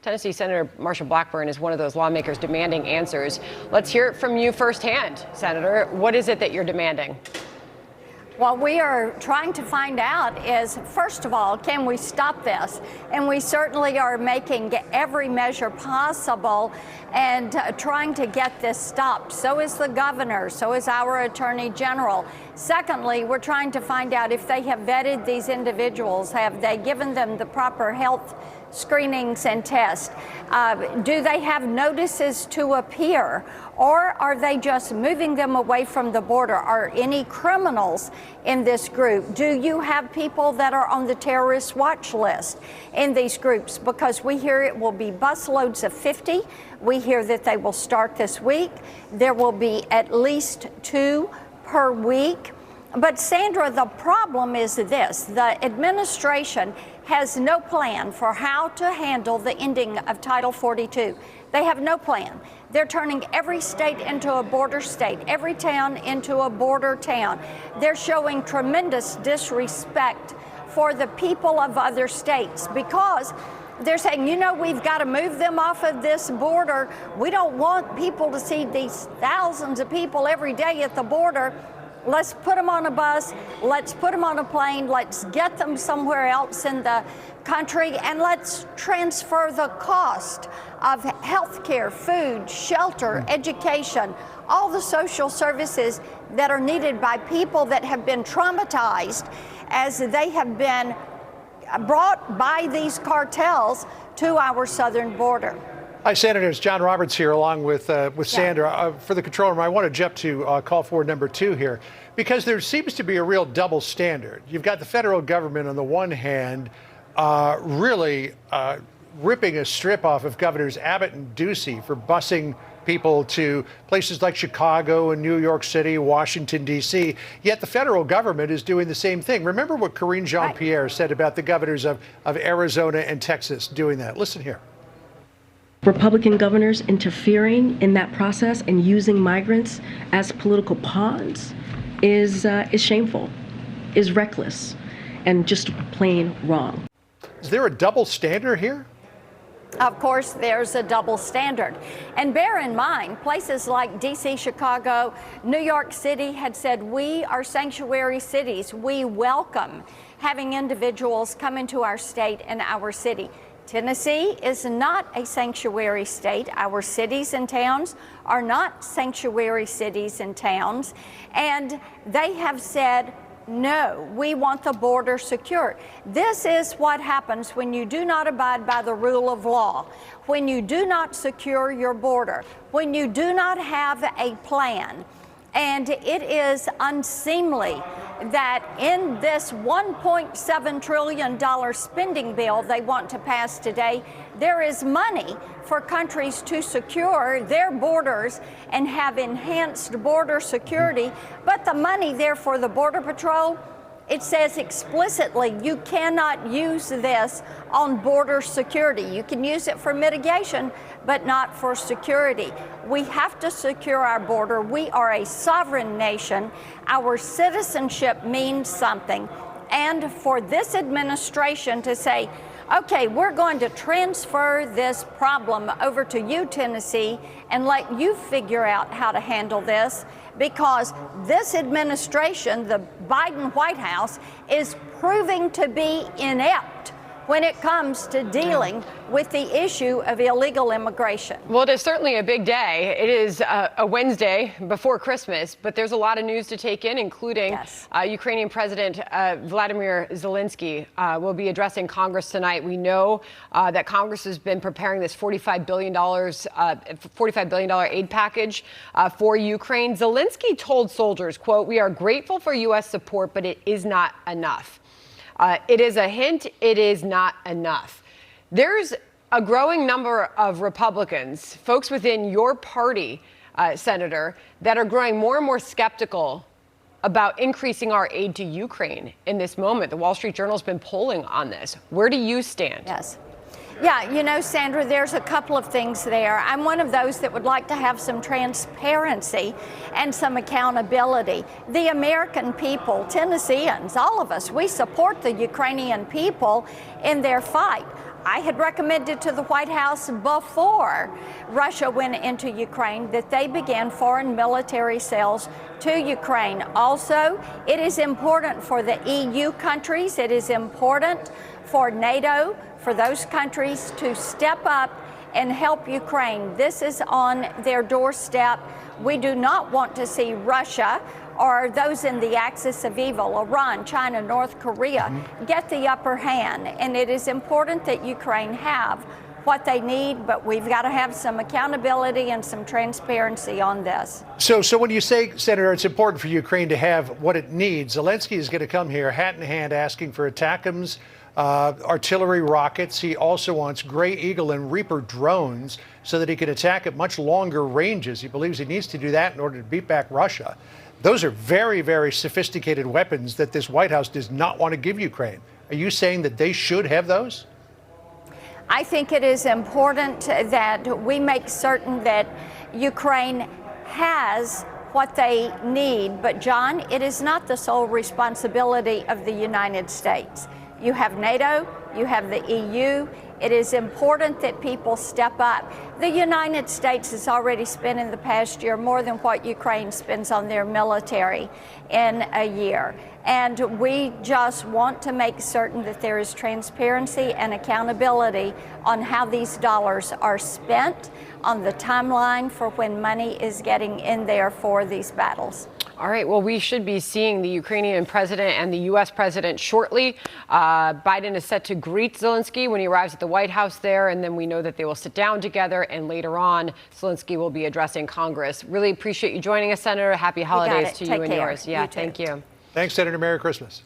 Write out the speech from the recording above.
Tennessee Senator Marsha Blackburn is one of those lawmakers demanding answers. Let's hear it from you firsthand, Senator. What is it that you're demanding? What we are trying to find out is, first of all, can we stop this? And we certainly are making every measure possible and trying to get this stopped. So is the governor, so is our attorney general. Secondly, we're trying to find out if they have vetted these individuals. Have they given them the proper health screenings and tests? Do they have notices to appear? Or are they just moving them away from the border? Are any criminals in this group? Do you have people that are on the terrorist watch list in these groups? Because we hear it will be busloads of 50. We hear that they will start this week. There will be at least 2 per week. But Sandra, the problem is this: the administration has no plan for how to handle the ending of Title 42. They have no plan. They're turning every state into a border state, every town into a border town. They're showing tremendous disrespect for the people of other states because they're saying, you know, we've got to move them off of this border. We don't want people to see these thousands of people every day at the border. Let's put them on a bus, let's put them on a plane, let's get them somewhere else in the country, and let's transfer the cost of health care, food, shelter, education, all the social services that are needed by people that have been traumatized as they have been brought by these cartels to our southern border. Hi, Senators. John Roberts here, along with Sandra. For the control room, I want to jump to call forward number 2 here, because there seems to be a real double standard. You've got the federal government on the one hand really ripping a strip off of Governors Abbott and Ducey for busing people to places like Chicago and New York City, Washington, D.C., yet the federal government is doing the same thing. Remember what Karine Jean-Pierre said about the governors of Arizona and Texas doing that. Listen here. Republican governors interfering in that process and using migrants as political pawns is shameful, is reckless, and just plain wrong. Is there a double standard here? Of course, there's a double standard. And bear in mind, places like D.C., Chicago, New York City had said, we are sanctuary cities. We welcome having individuals come into our state and our city. Tennessee is not a sanctuary state. Our cities and towns are not sanctuary cities and towns. And they have said, no, we want the border secure. This is what happens when you do not abide by the rule of law, when you do not secure your border, when you do not have a plan. And it is unseemly that in this $1.7 trillion spending bill they want to pass today, there is money for countries to secure their borders and have enhanced border security. But the money there for the Border Patrol, it says explicitly you cannot use this on border security. You can use it for mitigation, but not for security. We have to secure our border. We are a sovereign nation. Our citizenship means something. And for this administration to say, okay, we're going to transfer this problem over to you, Tennessee, and let you figure out how to handle this, because this administration, the Biden White House, is proving to be inept when it comes to dealing with the issue of illegal immigration. Well, it is certainly a big day. It is a Wednesday before Christmas, but there's a lot of news to take in, including Ukrainian President Vladimir Zelensky will be addressing Congress tonight. We know that Congress has been preparing this $45 billion aid package for Ukraine. Zelensky told soldiers, quote, "We are grateful for U.S. support, but it is not enough." It is a hint, it is not enough. There's a growing number of Republicans, folks within your party, Senator, that are growing more and more skeptical about increasing our aid to Ukraine in this moment. The Wall Street Journal has been polling on this. Where do you stand? Yes. Yeah, you know, Sandra, there's a couple of things there. I'm one of those that would like to have some transparency and some accountability. The American people, Tennesseans, all of us, we support the Ukrainian people in their fight. I had recommended to the White House before Russia went into Ukraine that they begin foreign military sales to Ukraine. Also, it is important for the EU countries, it is important for NATO, for those countries to step up and help Ukraine. This is on their doorstep. We do not want to see Russia or those in the axis of evil, Iran, China, North Korea, get the upper hand. And it is important that Ukraine have what they need, but we've got to have some accountability and some transparency on this. So when you say, Senator, it's important for Ukraine to have what it needs, Zelensky is going to come here hat in hand asking for ATACMS, artillery rockets. He also wants Gray Eagle and Reaper drones so that he can attack at much longer ranges. He believes he needs to do that in order to beat back Russia. Those are very, very sophisticated weapons that this White House does not want to give Ukraine. Are you saying that they should have those? I think it is important that we make certain that Ukraine has what they need. But, John, it is not the sole responsibility of the United States. You have NATO, you have the EU. It is important that people step up. The United States has already spent in the past year more than what Ukraine spends on their military in a year. And we just want to make certain that there is transparency and accountability on how these dollars are spent, on the timeline for when money is getting in there for these battles. All right, well, we should be seeing the Ukrainian president and the U.S. president shortly. Biden is set to greet Zelensky when he arrives at the White House there, and then we know that they will sit down together, and later on, Zelensky will be addressing Congress. Really appreciate you joining us, Senator. Happy holidays to you and yours. Yeah, thank you. Thanks, Senator. Merry Christmas.